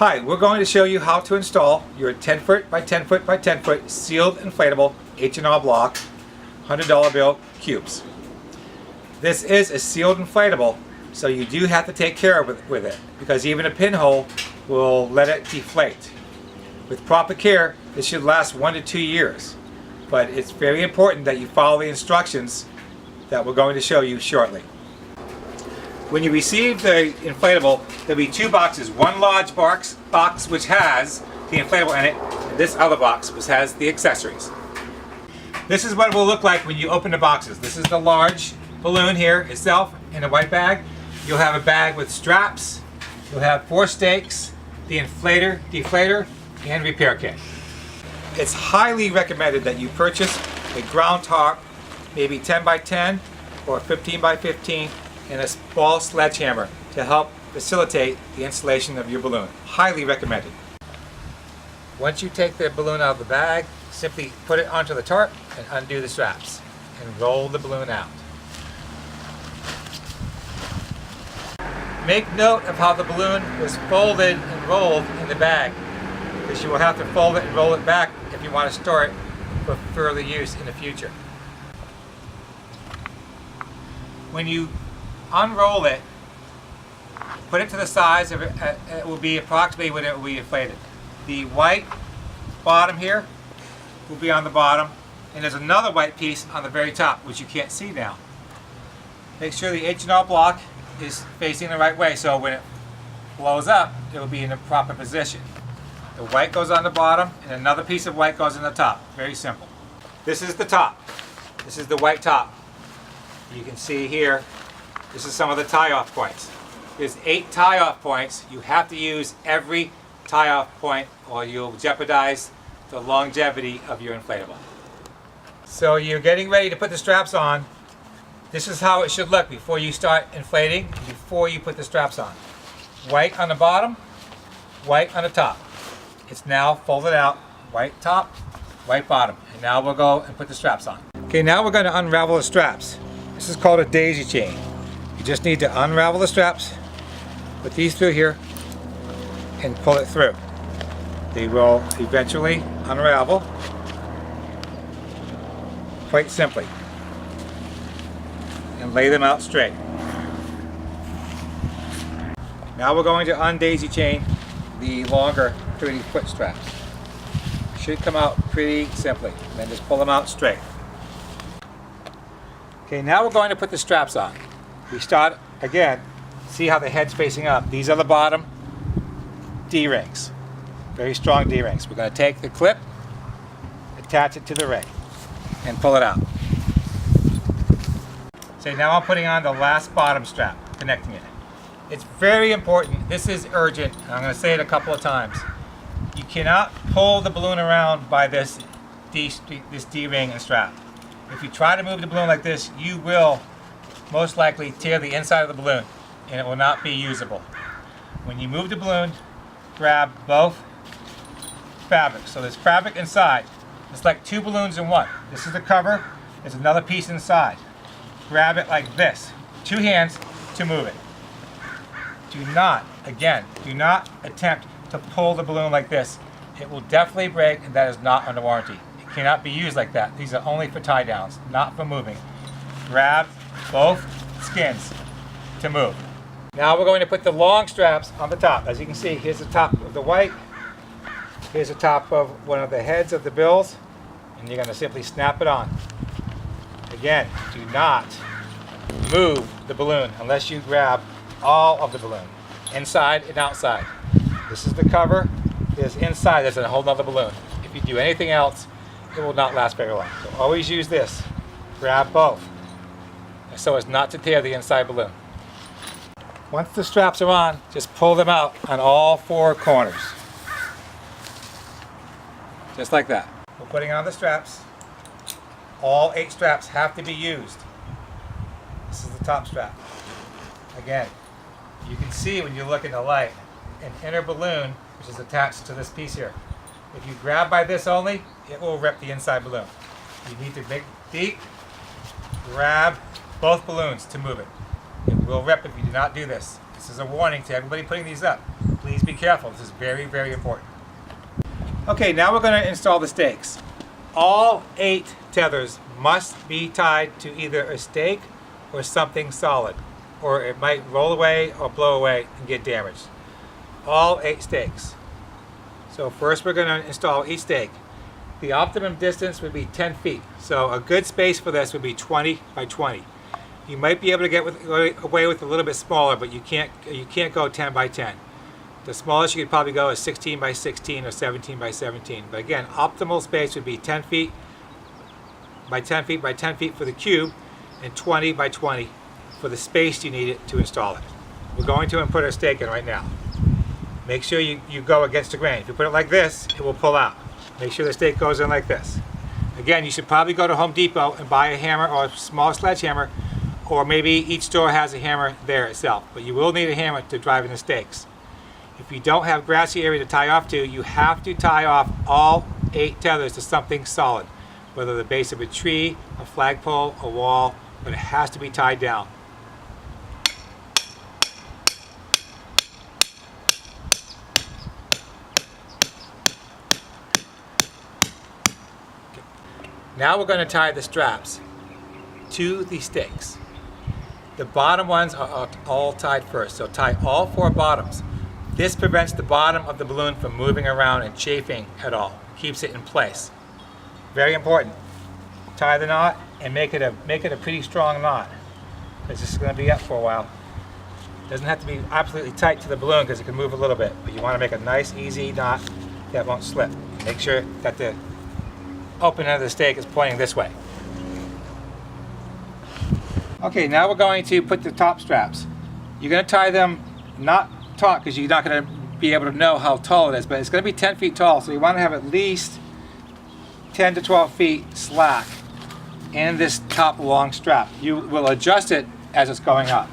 Hi, we're going to show you how to install your 10 foot by 10 foot by 10 foot sealed inflatable H&R Block $100 bill cubes. This is a sealed inflatable, so you do have to take care of with it because even a pinhole will let it deflate. With proper care, this should last 1 to 2 years, but it's very important that you follow the instructions that we're going to show you shortly. When you receive the inflatable, there'll be two boxes. One large box which has the inflatable in it, and this other box which has the accessories. This is what it will look like when you open the boxes. This is the large balloon here itself in a white bag. You'll have a bag with straps. You'll have 4 stakes, the inflator, deflator, and repair kit. It's highly recommended that you purchase a ground tarp, maybe 10 by 10 or 15 by 15, and a small sledgehammer to help facilitate the installation of your balloon. Highly recommended. Once you take the balloon out of the bag, simply put it onto the tarp and undo the straps and roll the balloon out. Make note of how the balloon was folded and rolled in the bag, because you will have to fold it and roll it back if you want to store it for further use in the future. When you unroll it, put it to the size of it, it will be approximately when it will be inflated. The white bottom here will be on the bottom, and there's another white piece on the very top which you can't see now. Make sure the H&R block is facing the right way so when it blows up it will be in the proper position. The white goes on the bottom and another piece of white goes on the top. Very simple. This is the top. This is the white top. You can see here, this is some of the tie-off points. There's 8 tie-off points. You have to use every tie-off point or you'll jeopardize the longevity of your inflatable. So you're getting ready to put the straps on. This is how it should look before you start inflating, before you put the straps on. White on the bottom, white on the top. It's now folded out, white top, white bottom. And now we'll go and put the straps on. Okay, now we're going to unravel the straps. This is called a daisy chain. You just need to unravel the straps, put these through here, and pull it through. They will eventually unravel quite simply. And lay them out straight. Now we're going to undaisy chain the longer 30-foot straps. Should come out pretty simply. Then just pull them out straight. Okay, now we're going to put the straps on. We start again. See how the head's facing up. These are the bottom D-rings. Very strong D-rings. We're going to take the clip, attach it to the ring, and pull it out. So now I'm putting on the last bottom strap, connecting it. It's very important. This is urgent. I'm going to say it a couple of times. You cannot pull the balloon around by this D-ring and strap. If you try to move the balloon like this, you will most likely tear the inside of the balloon and it will not be usable. When you move the balloon, grab both fabrics. So there's fabric inside. It's like 2 balloons in one. This is the cover. There's another piece inside. Grab it like this. 2 hands to move it. Do not, again, do not attempt to pull the balloon like this. It will definitely break, and that is not under warranty. It cannot be used like that. These are only for tie downs, not for moving. Grab both skins to move. Now we're going to put the long straps on the top. As you can see, here's the top of the white. Here's the top of one of the heads of the bills, and you're going to simply snap it on. Again, do not move the balloon unless you grab all of the balloon, inside and outside. This is the cover. There's inside, there's a whole nother balloon. If you do anything else, it will not last very long. So always use this. Grab both, so as not to tear the inside balloon. Once the straps are on, just pull them out on all 4 corners. Just like that. We're putting on the straps. All 8 straps have to be used. This is the top strap. Again, you can see when you look in the light an inner balloon which is attached to this piece here. If you grab by this only, it will rip the inside balloon. You need to dig deep, grab both balloons to move it. It will rip if you do not do this. This is a warning to everybody putting these up. Please be careful. This is very, very important. Okay, now we're going to install the stakes. All 8 tethers must be tied to either a stake or something solid, or it might roll away or blow away and get damaged. All 8 stakes. So first we're going to install each stake. The optimum distance would be 10 feet. So a good space for this would be 20 by 20. You might be able to get away with a little bit smaller, but you can't go 10 by 10. The smallest you could probably go is 16 by 16 or 17 by 17. But again, optimal space would be 10 feet by 10 feet by 10 feet for the cube, and 20 by 20 for the space you need it to install it. We're going to put our stake in right now. Make sure you go against the grain. If you put it like this, it will pull out. Make sure the stake goes in like this. Again, you should probably go to Home Depot and buy a hammer or a small sledgehammer, or maybe each store has a hammer there itself. But you will need a hammer to drive in the stakes. If you don't have grassy area to tie off to, you have to tie off all 8 tethers to something solid, whether the base of a tree, a flagpole, a wall, but it has to be tied down. Okay. Now we're going to tie the straps to the stakes. The bottom ones are all tied first, so tie all 4 bottoms. This prevents the bottom of the balloon from moving around and chafing at all. Keeps it in place. Very important. Tie the knot and make it a pretty strong knot, because this is going to be up for a while. It doesn't have to be absolutely tight to the balloon because it can move a little bit, but you want to make a nice, easy knot that won't slip. Make sure that the open end of the stake is pointing this way. Okay, now we're going to put the top straps. You're going to tie them not taut, because you're not going to be able to know how tall it is, but it's going to be 10 feet tall, so you want to have at least 10 to 12 feet slack in this top long strap. You will adjust it as it's going up.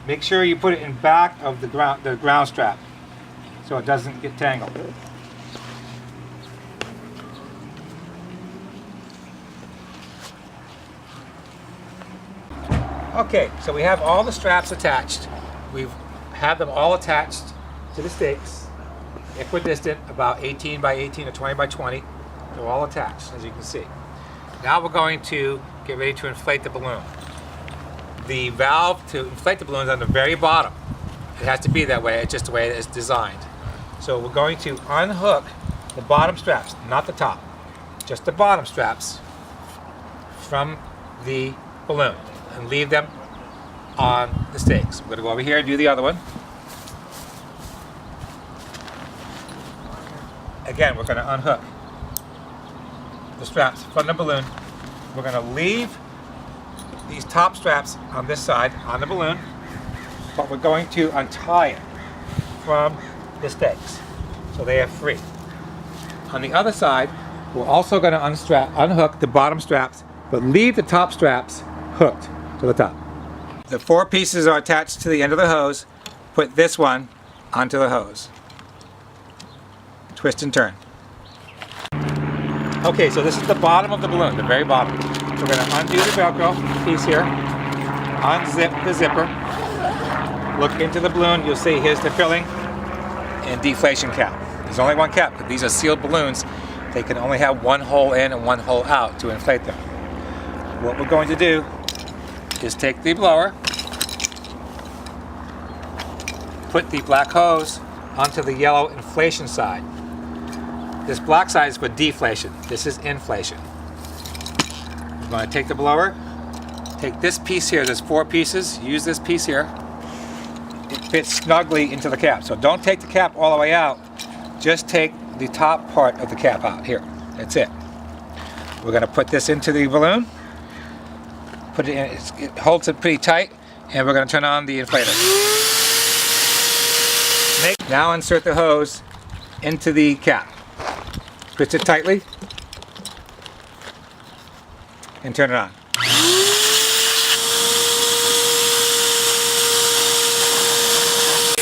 Make sure you put it in back of the ground strap so it doesn't get tangled. Okay, so we have all the straps attached. We've have them all attached to the stakes, equidistant, about 18 by 18 or 20 by 20. They're all attached, as you can see. Now we're going to get ready to inflate the balloon. The valve to inflate the balloon is on the very bottom. It has to be that way, it's just the way it's designed. So we're going to unhook the bottom straps, not the top, just the bottom straps from the balloon, and leave them on the stakes. We're going to go over here and do the other one. Again, we're going to unhook the straps from the balloon. We're going to leave these top straps on this side on the balloon, but we're going to untie it from the stakes so they are free. On the other side, we're also going to unhook the bottom straps, but leave the top straps hooked to the top. The 4 pieces are attached to the end of the hose. Put this one onto the hose. Twist and turn. Okay, so this is the bottom of the balloon, the very bottom. So we're going to undo the Velcro piece here, unzip the zipper, look into the balloon, you'll see here's the filling and deflation cap. There's only one cap, but these are sealed balloons. They can only have one hole in and one hole out to inflate them. What we're going to do is take the blower, put the black hose onto the yellow inflation side. This black side is for deflation. This is inflation. I'm going to take the blower, take this piece here, there's 4 pieces, use this piece here. It fits snugly into the cap, so don't take the cap all the way out, just take the top part of the cap out here. That's it. We're going to put this into the balloon. Put it in, it holds it pretty tight, and we're going to turn on the inflator. Now insert the hose into the cap. Twist it tightly and turn it on.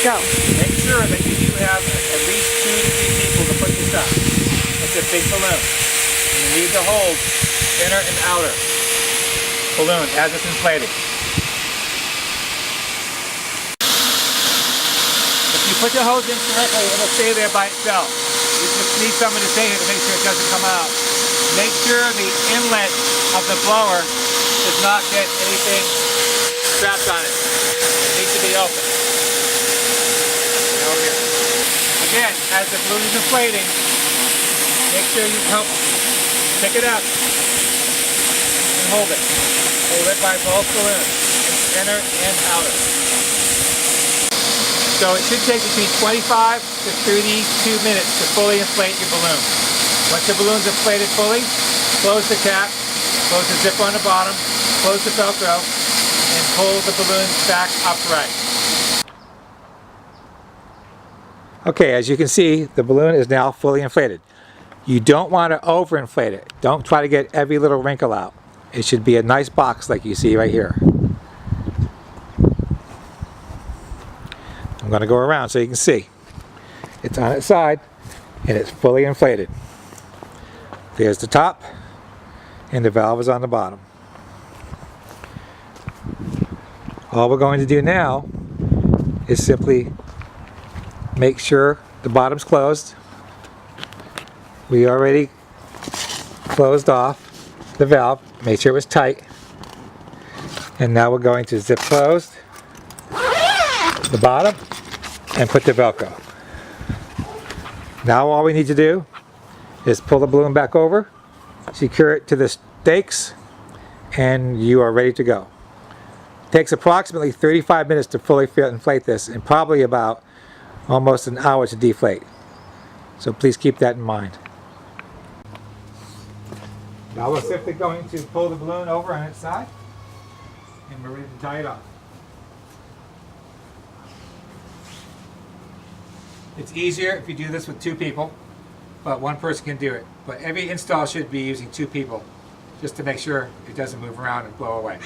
Go. Make sure that you have at least 2 to 3 people to put this up. It's a big balloon. And you need to hold inner and outer balloon as it's inflated. If you you put the hose in correctly, it'll stay there by itself. You just need someone to stay here to make sure it doesn't come out. Make sure the inlet of the blower does not get anything strapped on it. It needs to be open. Over here. Again, as the balloon is inflating, make sure you help pick it up and hold it. Hold it by both balloons, inner and outer. So it should take between 25 to 32 minutes to fully inflate your balloon. Once the balloon's inflated fully, close the cap, close the zipper on the bottom, close the Velcro, and pull the balloon back upright. Okay, as you can see, the balloon is now fully inflated. You don't want to overinflate it. Don't try to get every little wrinkle out. It should be a nice box like you see right here. I'm going to go around so you can see. It's on its side and it's fully inflated. There's the top and the valve is on the bottom. All we're going to do now is simply make sure the bottom's closed. We already closed off the valve, made sure it was tight. And now we're going to zip close the bottom and put the Velcro. Now all we need to do is pull the balloon back over, secure it to the stakes, and you are ready to go. It takes approximately 35 minutes to fully inflate this and probably about almost an hour to deflate. So please keep that in mind. Now we're simply going to pull the balloon over on its side and we're ready to tie it off. It's easier if you do this with two people, but one person can do it. But every install should be using two people, just to make sure it doesn't move around and blow away.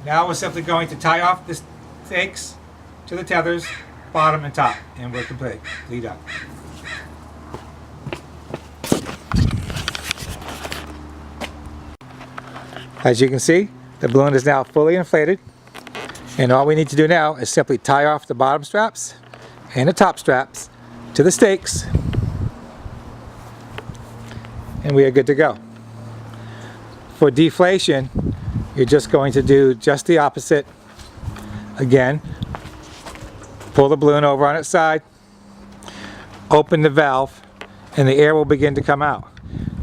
Now we're simply going to tie off the stakes to the tethers, bottom and top, and we're complete. Lead up. As you can see, the balloon is now fully inflated, and all we need to do now is simply tie off the bottom straps and the top straps to the stakes, and we are good to go. For deflation, you're just going to do just the opposite. Again, pull the balloon over on its side, open the valve, and the air will begin to come out.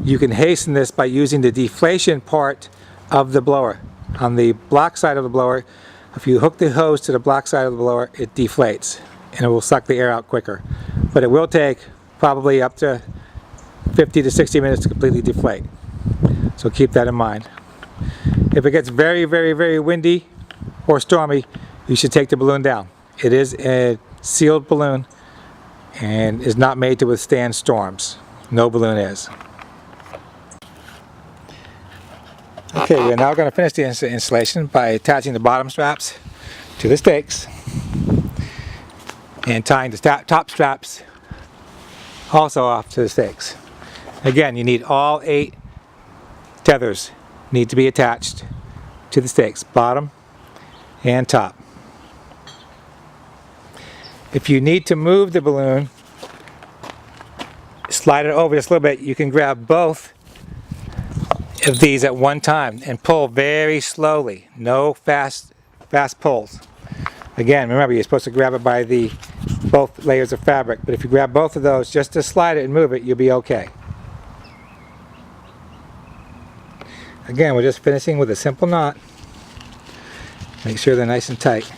You can hasten this by using the deflation part of the blower. On the black side of the blower, if you hook the hose to the black side of the blower, it deflates and it will suck the air out quicker. But it will take probably up to 50 to 60 minutes to completely deflate. So keep that in mind. If it gets very, very, very windy or stormy, you should take the balloon down. It is a sealed balloon and is not made to withstand storms. No balloon is. Okay, we're now going to finish the installation by attaching the bottom straps to the stakes and tying the top straps also off to the stakes. Again, you need all 8 tethers need to be attached to the stakes, bottom and top. If you need to move the balloon, slide it over just a little bit, you can grab both of these at one time and pull very slowly. No fast pulls. Again, remember, you're supposed to grab it by the both layers of fabric, but if you grab both of those just to slide it and move it, you'll be okay. Again, we're just finishing with a simple knot. Make sure they're nice and tight.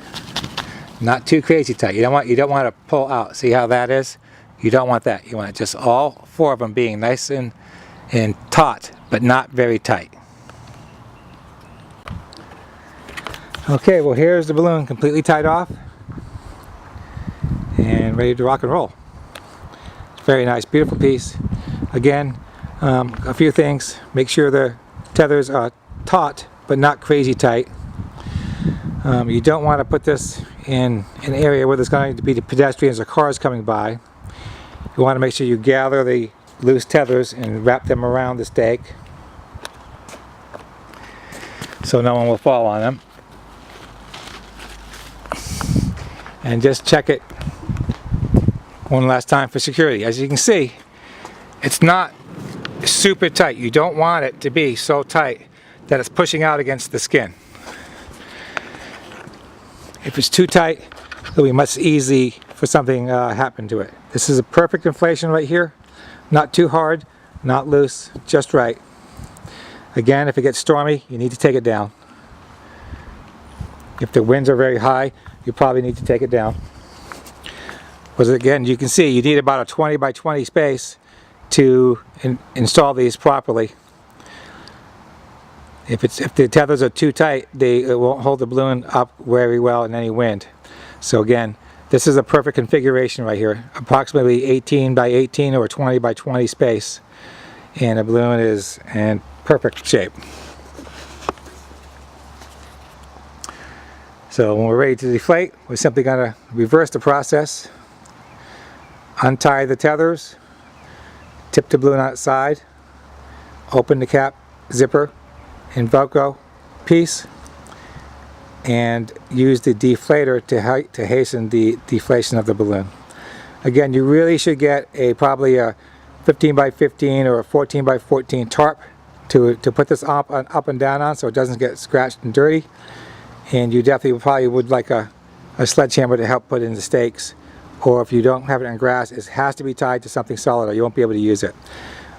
Not too crazy tight. You don't want to pull out. See how that is? You don't want that. You want just all 4 of them being nice and taut, but not very tight. Okay, well, here's the balloon completely tied off and ready to rock and roll. Very nice, beautiful piece. Again, a few things. Make sure the tethers are taut but not crazy tight. You don't want to put this in an area where there's going to be pedestrians or cars coming by. You You want to make sure you gather the loose tethers and wrap them around the stake so no one will fall on them. And just check it one last time for security. As you can see, it's not super tight. You don't want it to be so tight that it's pushing out against the skin. If it's too tight, it'll be much easy for something happen to it. This is a perfect inflation right here. Not too hard, not loose, just right. Again, if it gets stormy, you need to take it down. If the winds are very high, you probably need to take it down. Because again, you can see you need about a 20 by 20 space to install these properly. If the tethers are too tight, it won't hold the balloon up very well in any wind. So again, this is a perfect configuration right here. Approximately 18 by 18 or 20 by 20 space. And the balloon is in perfect shape. So when we're ready to deflate, we're simply going to reverse the process. Untie the tethers, tip the balloon outside, open the cap zipper and Velcro piece, and use the deflator to hasten the deflation of the balloon. Again, you really should get probably a 15 by 15 or a 14 by 14 tarp to put this up and down on so it doesn't get scratched and dirty. And you definitely probably would like a sledgehammer to help put in the stakes. Or if you don't have it on grass, it has to be tied to something solid or you won't be able to use it.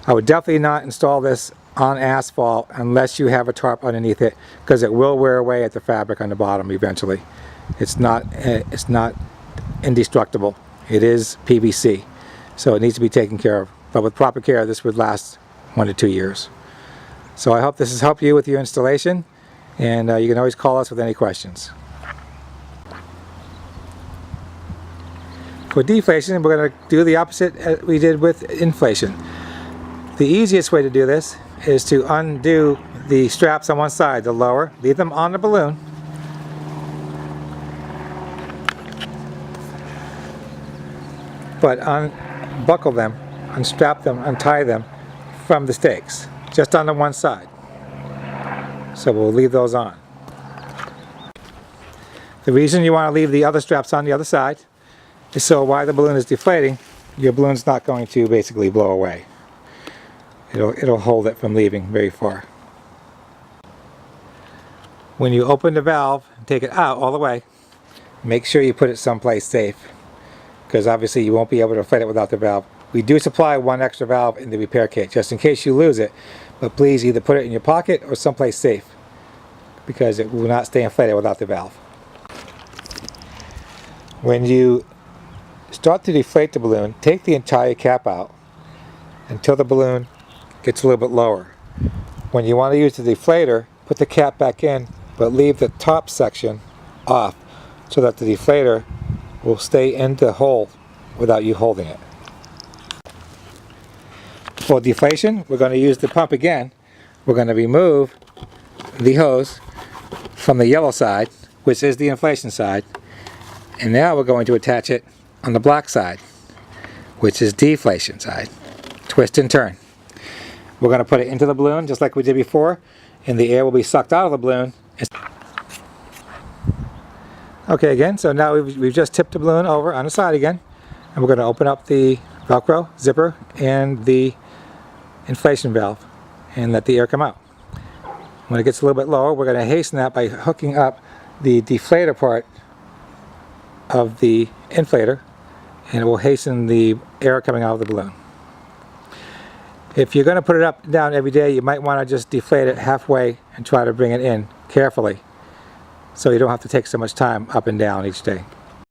I would definitely not install this on asphalt unless you have a tarp underneath it, because it will wear away at the fabric on the bottom eventually. It's not indestructible. It is PVC, so it needs to be taken care of. But with proper care, this would last 1 to 2 years. So I hope this has helped you with your installation, and you can always call us with any questions. For deflation, we're going to do the opposite as we did with inflation. The easiest way to do this is to undo the straps on one side, the lower, leave them on the balloon, but unbuckle them, unstrap them, untie them from the stakes, just on the one side. So we'll leave those on. The reason you want to leave the other straps on the other side is so while the balloon is deflating, your balloon's not going to basically blow away. It'll hold it from leaving very far. When you open the valve and take it out all the way, make sure you put it someplace safe, because obviously you won't be able to inflate it without the valve. We do supply one extra valve in the repair kit just in case you lose it, but please either put it in your pocket or someplace safe, because it will not stay inflated without the valve. When you start to deflate the balloon, take the entire cap out until the balloon gets a little bit lower. When you want to use the deflator, put the cap back in, but leave the top section off so that the deflator will stay in the hole without you holding it. For deflation, we're going to use the pump again. We're going to remove the hose from the yellow side, which is the inflation side, and now we're going to attach it on the black side, which is deflation side. Twist and turn. We're going to put it into the balloon just like we did before, and the air will be sucked out of the balloon. Okay, again, so now we've just tipped the balloon over on the side again, and we're going to open up the Velcro zipper and the inflation valve and let the air come out. When it gets a little bit lower, we're going to hasten that by hooking up the deflator part of the inflator, and it will hasten the air coming out of the balloon. If you're going to put it up and down every day, you might want to just deflate it halfway and try to bring it in carefully so you don't have to take so much time up and down each day.